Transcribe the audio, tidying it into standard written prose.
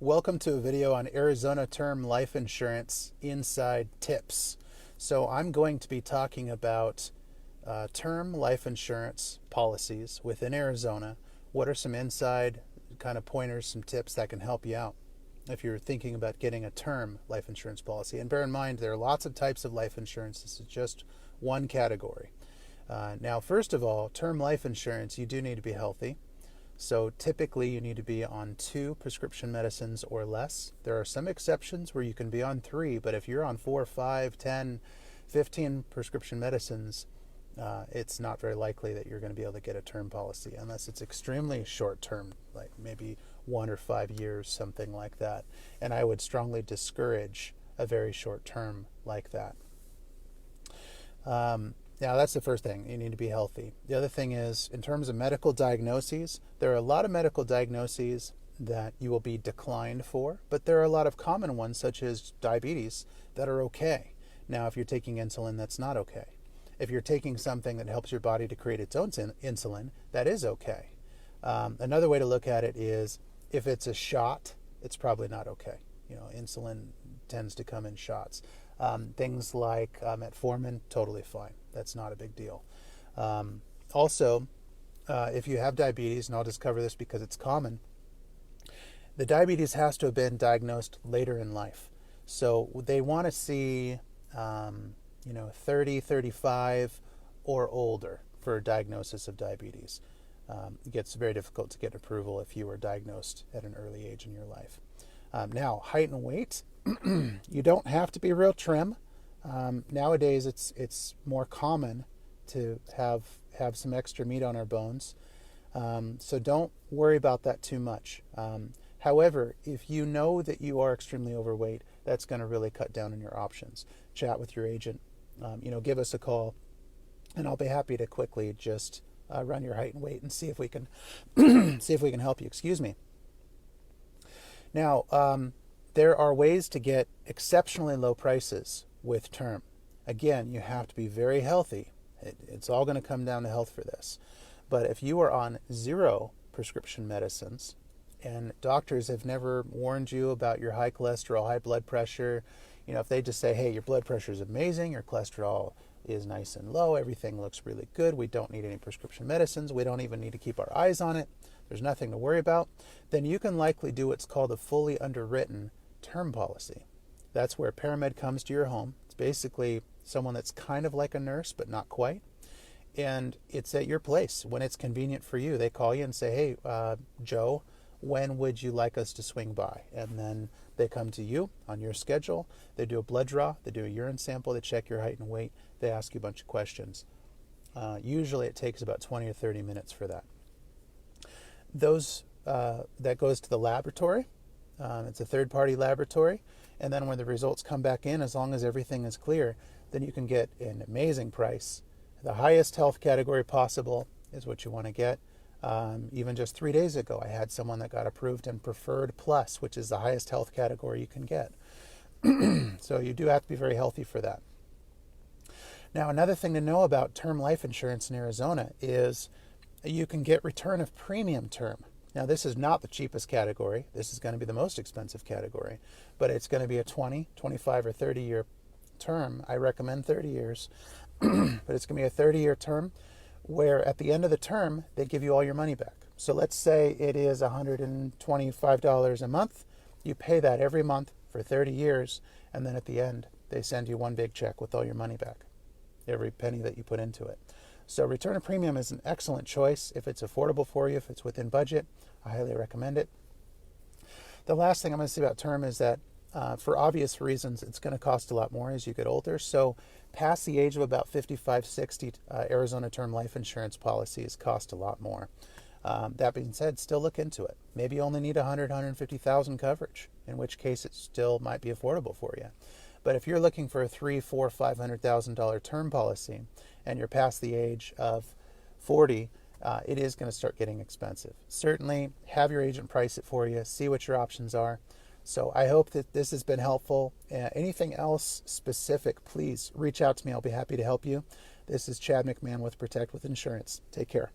Welcome to a video on Arizona term life insurance inside tips. So I'm going to be talking about term life insurance policies within Arizona. What are some inside kind of pointers, some tips that can help you out if you're thinking about getting a term life insurance policy? And bear in mind, there are lots of types of life insurance. This is just one category. Now, first of all, term life insurance, you do need to be healthy. So typically you need to be on 2 prescription medicines or less. There are some exceptions where you can be on 3, but if you're on 4, 5, 10, 15 prescription medicines, it's not very likely that you're going to be able to get a term policy unless it's extremely short term, like maybe 1 or 5 years, something like that. And I would strongly discourage a very short term like that. Now, that's the first thing. You need to be healthy. The other thing is, in terms of medical diagnoses, there are a lot of medical diagnoses that you will be declined for, but there are a lot of common ones, such as diabetes, that are okay. Now, if you're taking insulin, that's not okay. If you're taking something that helps your body to create its own insulin, that is okay. Another way to look at it is, if it's a shot, it's probably not okay. You know, insulin tends to come in shots. Things like metformin, totally fine. That's not a big deal. Also, if you have diabetes, and I'll just cover this because it's common, the diabetes has to have been diagnosed later in life. So they want to see, 30, 35 or older for a diagnosis of diabetes. It gets very difficult to get approval if you were diagnosed at an early age in your life. Now, height and weight, you don't have to be real trim. Nowadays, it's more common to have some extra meat on our bones. So don't worry about that too much. However, if you know that you are extremely overweight, that's going to really cut down on your options. Chat with your agent. Give us a call, and I'll be happy to quickly just run your height and weight and see if we can help you. Excuse me. Now, there are ways to get exceptionally low prices with term. Again, you have to be very healthy. It's all going to come down to health for this. But if you are on 0 prescription medicines and doctors have never warned you about your high cholesterol, high blood pressure, if they just say, hey, your blood pressure is amazing, your cholesterol is nice and low, everything looks really good, we don't need any prescription medicines, we don't even need to keep our eyes on it, there's nothing to worry about, then you can likely do what's called a fully underwritten term policy. That's where a paramed comes to your home. It's basically someone that's kind of like a nurse, but not quite. And it's at your place when it's convenient for you. They call you and say, hey, Joe, when would you like us to swing by? And then they come to you on your schedule. They do a blood draw. They do a urine sample. They check your height and weight. They ask you a bunch of questions. Usually it takes about 20 or 30 minutes for that. That goes to the laboratory. It's a third-party laboratory. And then when the results come back in, as long as everything is clear, then you can get an amazing price. The highest health category possible is what you want to get. Even just 3 days ago, I had someone that got approved in Preferred Plus, which is the highest health category you can get. So you do have to be very healthy for that. Now, another thing to know about term life insurance in Arizona is you can get return of premium term. Now, this is not the cheapest category. This is going to be the most expensive category, but it's going to be a 20, 25, or 30-year term. I recommend 30 years, but it's going to be a 30-year term where at the end of the term, they give you all your money back. So let's say it is $125 a month. You pay that every month for 30 years, and then at the end, they send you one big check with all your money back, every penny that you put into it. So return of premium is an excellent choice if it's affordable for you, if it's within budget. I highly recommend it. The last thing I'm going to say about term is that for obvious reasons, it's going to cost a lot more as you get older. So past the age of about 55, 60, Arizona term life insurance policies cost a lot more. That being said, still look into it. Maybe you only need 100, 150,000 coverage, in which case it still might be affordable for you. But if you're looking for a $300,000, $400,000, $500,000 term policy and you're past the age of 40, it is going to start getting expensive. Certainly have your agent price it for you, see what your options are. So I hope that this has been helpful. Anything else specific, please reach out to me. I'll be happy to help you. This is Chad McMahon with Protect with Insurance. Take care.